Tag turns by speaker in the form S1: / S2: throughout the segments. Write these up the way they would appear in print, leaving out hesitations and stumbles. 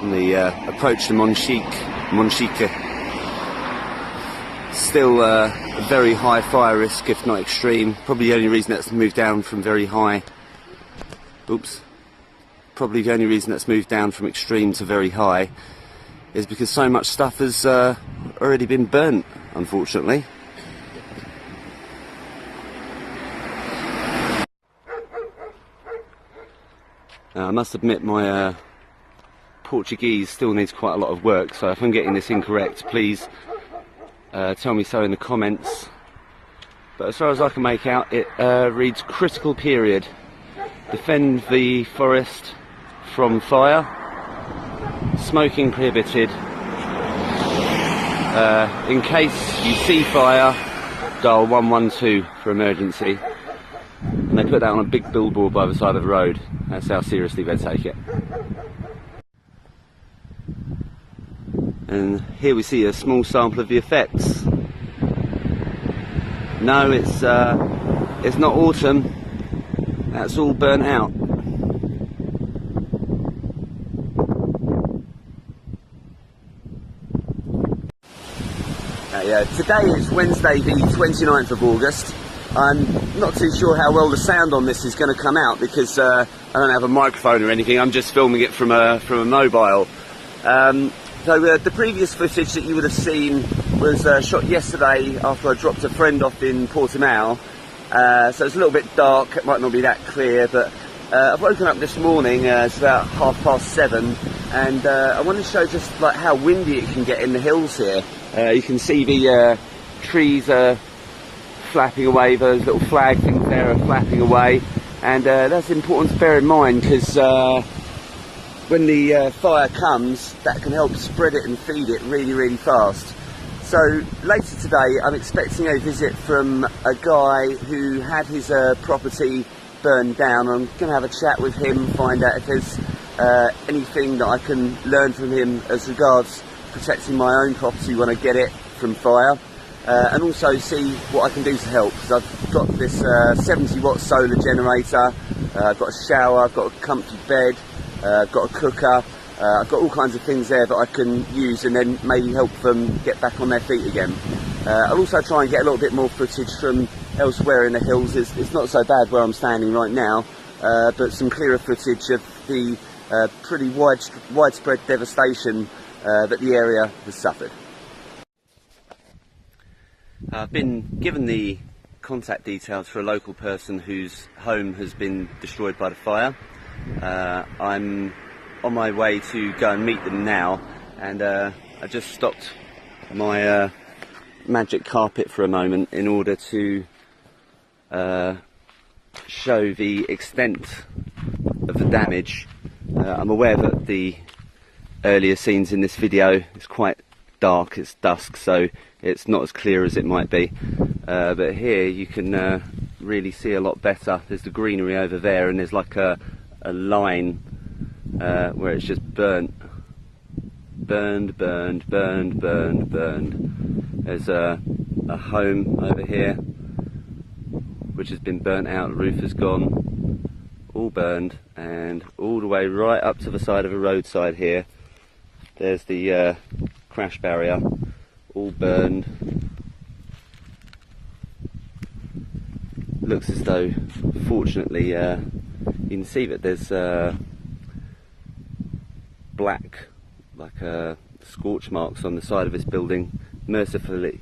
S1: on the approach to Monchique. Still a very high fire risk, if not extreme. Probably the only reason that's moved down from very high. Probably the only reason that's moved down from extreme to very high is because so much stuff has already been burnt, unfortunately. I must admit my Portuguese still needs quite a lot of work, so if I'm getting this incorrect, please tell me so in the comments. But as far as I can make out, it reads critical period. Defend the forest from fire. Smoking prohibited. In case you see fire, dial 112 for emergency. And they put that on a big billboard by the side of the road. That's how seriously they take it. And here we see a small sample of the effects. No, it's not autumn. That's all burnt out. Today is Wednesday the 29th of August. I'm not too sure how well the sound on this is going to come out because I don't have a microphone or anything. I'm just filming it from a mobile. So the previous footage that you would have seen was shot yesterday after I dropped a friend off in Portimao. So it's a little bit dark, it might not be that clear, but I've woken up this morning, it's about 7:30, and I want to show just like how windy it can get in the hills here. You can see the trees are flapping away, those little flag things there are flapping away, and that's important to bear in mind because when the fire comes, that can help spread it and feed it really fast. So later today I'm expecting a visit from a guy who had his property burned down. I'm going to have a chat with him, find out if there's anything that I can learn from him as regards protecting my own property when I get it from fire, and also see what I can do to help, because I've got this 70 watt solar generator, I've got a shower, I've got a comfy bed, I've got a cooker, I've got all kinds of things there that I can use and then maybe help them get back on their feet again. I'll also try and get a little bit more footage from elsewhere in the hills. It's not so bad where I'm standing right now, but some clearer footage of the pretty widespread devastation that the area has suffered. I've been given the contact details for a local person whose home has been destroyed by the fire. I'm on my way to go and meet them now, and I just stopped my magic carpet for a moment in order to show the extent of the damage. I'm aware that the earlier scenes in this video is quite dark, it's dusk, so it's not as clear as it might be, but here you can really see a lot better. There's the greenery over there, and there's like a line where it's just burned. There's a home over here which has been burnt out, the roof is gone, all burned, and all the way right up to the side of the roadside here there's the crash barrier, all burned. Looks as though, fortunately, you can see that there's black, like scorch marks on the side of this building. Mercifully,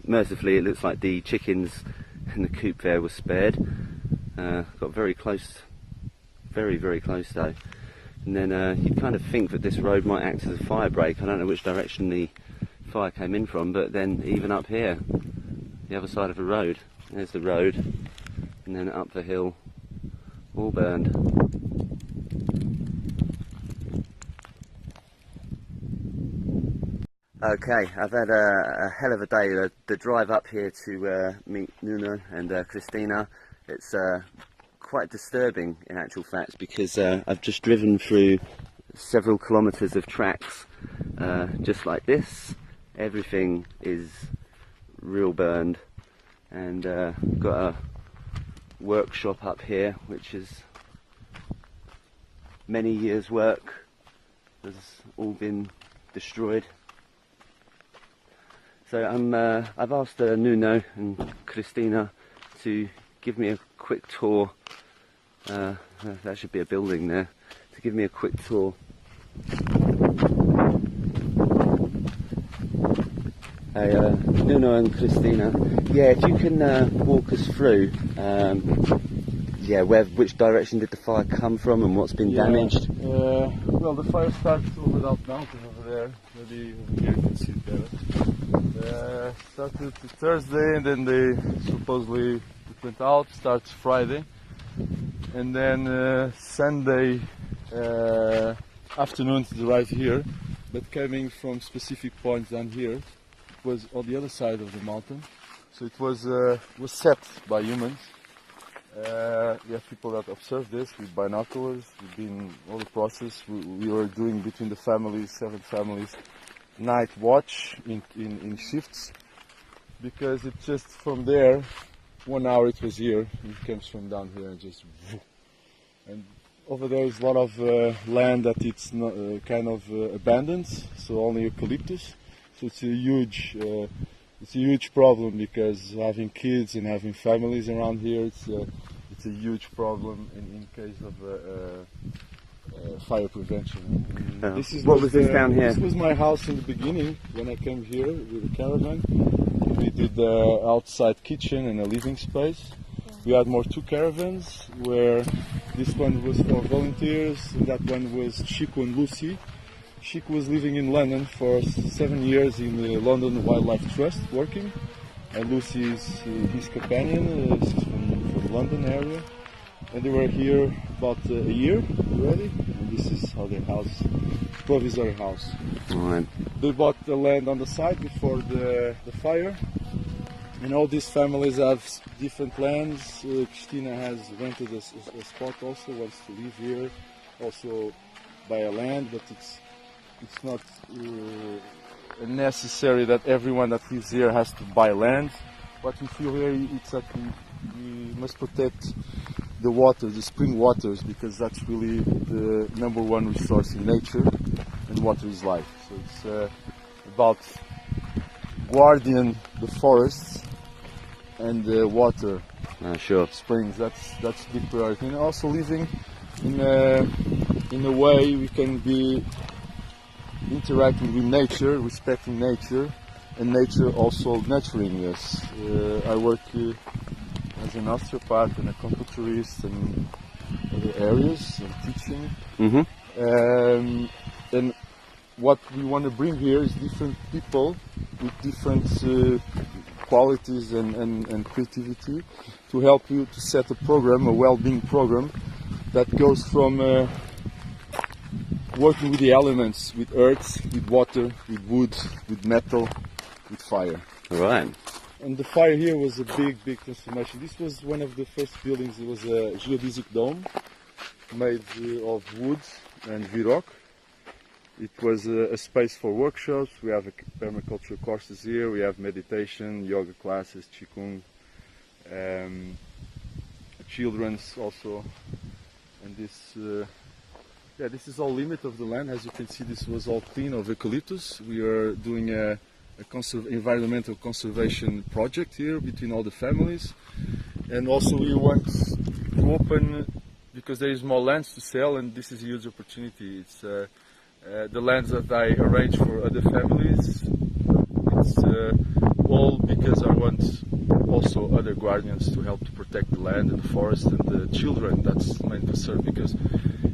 S1: it looks like the chickens in the coop there were spared. Got very close, very close though. And then you'd kind of think that this road might act as a fire break. I don't know which direction the fire came in from, but then even up here, the other side of the road, there's the road, and then up the hill, all burned. Okay, I've had a hell of a day. The drive up here to meet Nuno and Christina, it's quite disturbing in actual fact, because I've just driven through several kilometres of tracks just like this. Everything is real burned, and got a workshop up here which is many years work has all been destroyed. So I've asked Nuno and Christina to give me a quick tour. That should be a building there. To give me a quick tour. Hey, Nuno and Christina. Yeah, if you can walk us through. Yeah, which direction did the fire come from and what's been damaged?
S2: Well, the fire started over that mountain over there. Maybe over here you can see it better. Started Thursday, and then they supposedly it went out. Starts Friday, and then Sunday afternoon to the right here, but coming from specific points down here. It was on the other side of the mountain, so it was set by humans. We have people that observe this with binoculars. We've been all the process. We were doing between the families, 7 families, night watch in shifts, because it's just from there, 1 hour it was here, it comes from down here and just, and over there is a lot of land that it's not, kind of abandoned, so only eucalyptus. So it's a huge problem, because having kids and having families around here, it's a huge problem in case of fire prevention. This is
S1: what was this down here?
S2: This was my house in the beginning when I came here with a caravan. We did the outside kitchen and a living space. We had 2 caravans, where this one was for volunteers, and that one was Chico and Lucy. Chico was living in London for 7 years in the London Wildlife Trust working, and Lucy is his companion, she's from the London area, and they were here about a year already, and this is how their house, provisory house.
S1: Right.
S2: They bought the land on the side before the fire, and all these families have different lands. Christina has rented a spot also, wants to live here, also buy a land, but it's not necessary that everyone that lives here has to buy land. What we feel here, it's that we must protect the water, the spring waters, because that's really the #1 resource in nature, and water is life. So it's about guarding the forests and the water,
S1: sure.
S2: springs. That's big priority, and also living in a way we can be interacting with nature, respecting nature, and nature also nurturing us. I work as an osteopath and a acupuncturist and other areas and teaching.
S1: Mm-hmm.
S2: And what we want to bring here is different people with different qualities and creativity to help you to set a program, a well-being program that goes from working with the elements, with earth, with water, with wood, with metal, with fire.
S1: Right.
S2: And the fire here was a big transformation. This was one of the first buildings. It was a geodesic dome made of wood and viroc. It was a space for workshops. We have permaculture courses here. We have meditation, yoga classes, qigong, children's also. And this. Yeah, this is all limit of the land. As you can see, this was all clean of eucalyptus. We are doing a environmental conservation project here between all the families. And also we want to open, because there is more lands to sell, and this is a huge opportunity. It's the lands that I arrange for other families. It's all because I want also other guardians to help to protect the land and the forest and the children. That's the main concern, because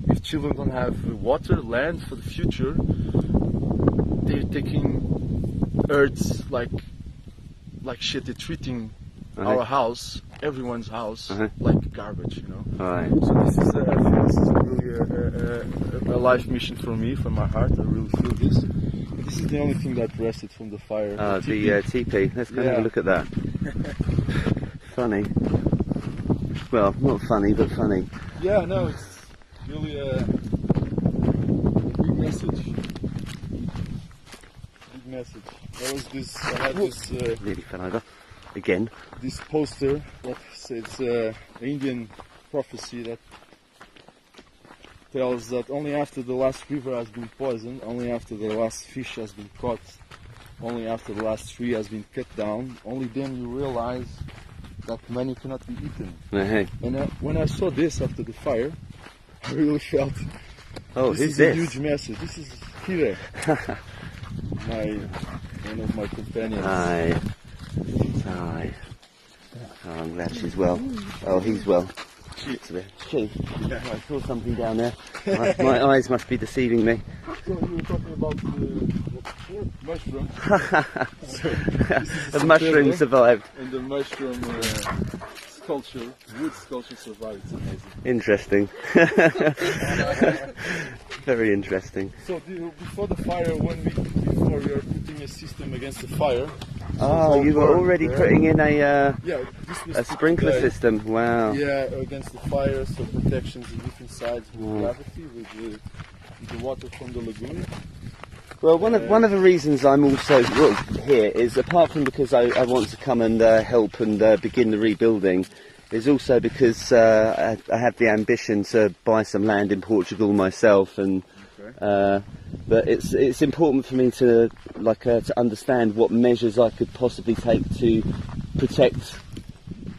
S2: if children don't have water, land for the future, they're taking earth like shit. They're treating our house, everyone's house, like garbage, you know. So this is, I feel this is really a life mission for me, from my heart. I really feel this. And this is the only thing that rested from the fire.
S1: The teepee. Let's go have a look at that. Funny. Well, not funny, but funny.
S2: Yeah, no, it's really a big message. Big message. There was this. I had this.
S1: Nearly fell over. Again.
S2: This poster that says Indian prophecy that tells that only after the last river has been poisoned, only after the last fish has been caught, only after the last tree has been cut down, only then you realize that money cannot be eaten. And when I saw this after the fire, I really felt
S1: Oh,
S2: this
S1: who's
S2: is
S1: this?
S2: a huge message. This is Kire, one of my companions.
S1: Hi. Hi. Oh, I'm glad she's well. Oh, he's well. She. I saw something down there. My eyes must be deceiving me.
S2: So you were talking about mushroom.
S1: The mushroom survived.
S2: And the mushroom sculpture, wood sculpture survived. It's amazing.
S1: Interesting. Very interesting.
S2: So before the fire, 1 week before, we are putting a system against the fire.
S1: Oh, you were already putting in a sprinkler
S2: today.
S1: system. Wow.
S2: Yeah, against the fire, so protections on different sides with gravity, with the water from the lagoon.
S1: Well, one of the reasons I'm also here is, apart from because I want to come and help and begin the rebuilding, is also because I have the ambition to buy some land in Portugal myself, and but it's important for me to to understand what measures I could possibly take to protect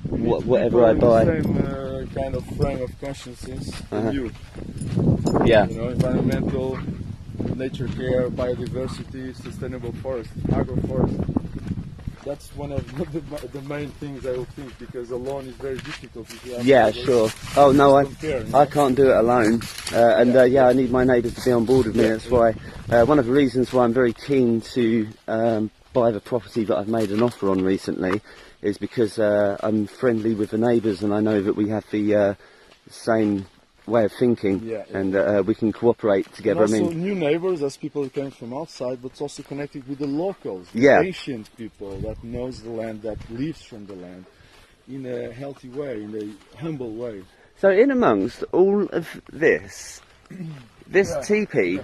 S1: whatever I buy.
S2: The same kind of frame of consciousness from you.
S1: Yeah.
S2: You know, environmental, nature care, biodiversity, sustainable forest, agroforest. That's one of the main things I would think, because alone is very difficult. If you have neighbors.
S1: Sure. Oh no,
S2: Compare,
S1: I can't do it alone, I need my neighbours to be on board with me. That's why one of the reasons why I'm very keen to buy the property that I've made an offer on recently is because I'm friendly with the neighbours, and I know that we have the same way of thinking, and we can cooperate together.
S2: And also new neighbours, as people who came from outside, but it's also connected with the locals, the ancient people that knows the land, that lives from the land in a healthy way, in a humble way.
S1: So in amongst all of this, this teepee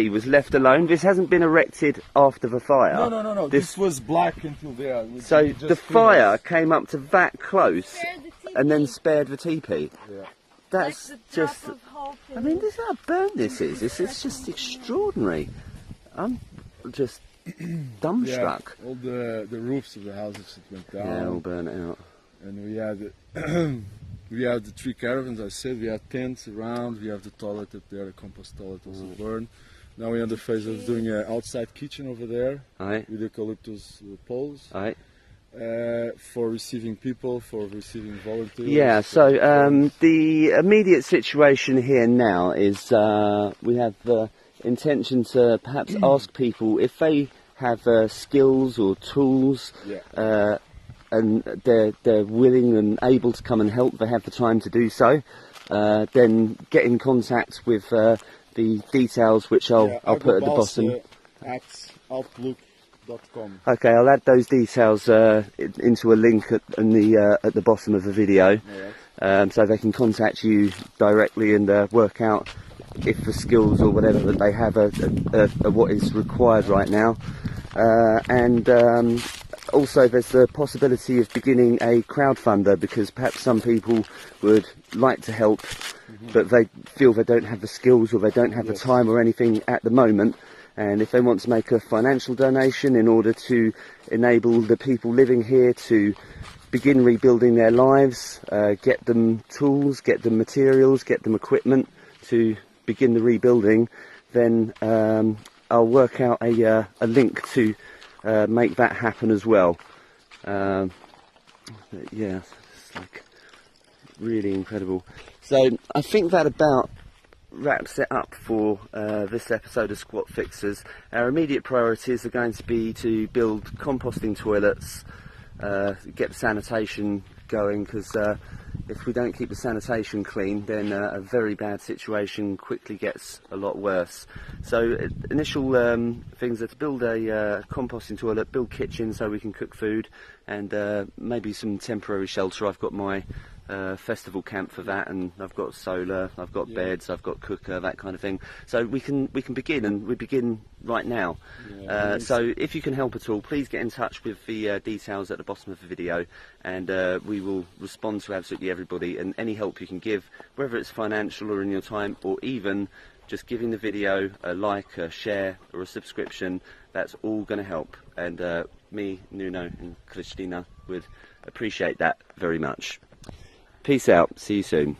S1: was left alone. This hasn't been erected after the fire.
S2: No. This was black until there.
S1: So the fire came up to that close and then spared the teepee.
S2: Yeah.
S1: That's just, I mean, this is how burnt this is. This is just extraordinary. I'm just dumbstruck.
S2: Yeah, all the roofs of the houses went down.
S1: Yeah, all burnt out.
S2: And we had we had the 3 caravans. I said we had tents around. We have the toilet up there, the compost toilet also burned. Now we're in the phase of doing an outside kitchen over there with eucalyptus poles. For receiving people, for receiving volunteers.
S1: Yeah, so the immediate situation here now is we have the intention to perhaps ask people if they have skills or tools, and they're willing and able to come and help, they have the time to do so, then get in contact with the details which I'll put at the bottom.
S2: @outlook.com.
S1: Okay, I'll add those details into a link at the bottom of the video, so they can contact you directly and work out if the skills or whatever that they have are what is required right now. Also there's the possibility of beginning a crowdfunder, because perhaps some people would like to help, but they feel they don't have the skills or they don't have the time or anything at the moment. And if they want to make a financial donation in order to enable the people living here to begin rebuilding their lives, get them tools, get them materials, get them equipment to begin the rebuilding, then I'll work out a link to make that happen as well. Yeah, it's like really incredible. So I think that about wraps it up for this episode of SquatFixers. Our immediate priorities are going to be to build composting toilets, get the sanitation going, because if we don't keep the sanitation clean, then a very bad situation quickly gets a lot worse. So initial things are to build a composting toilet, build kitchen so we can cook food, and maybe some temporary shelter. I've got my festival camp for that, and I've got solar, I've got
S2: Yeah.
S1: beds, I've got cooker, that kind of thing. So we can begin, and we begin right now.
S2: Yeah,
S1: So if you can help at all, please get in touch with the details at the bottom of the video, and we will respond to absolutely everybody, and any help you can give, whether it's financial or in your time, or even just giving the video a like, a share or a subscription, that's all going to help. And me, Nuno and Kristina would appreciate that very much. Peace out, see you soon.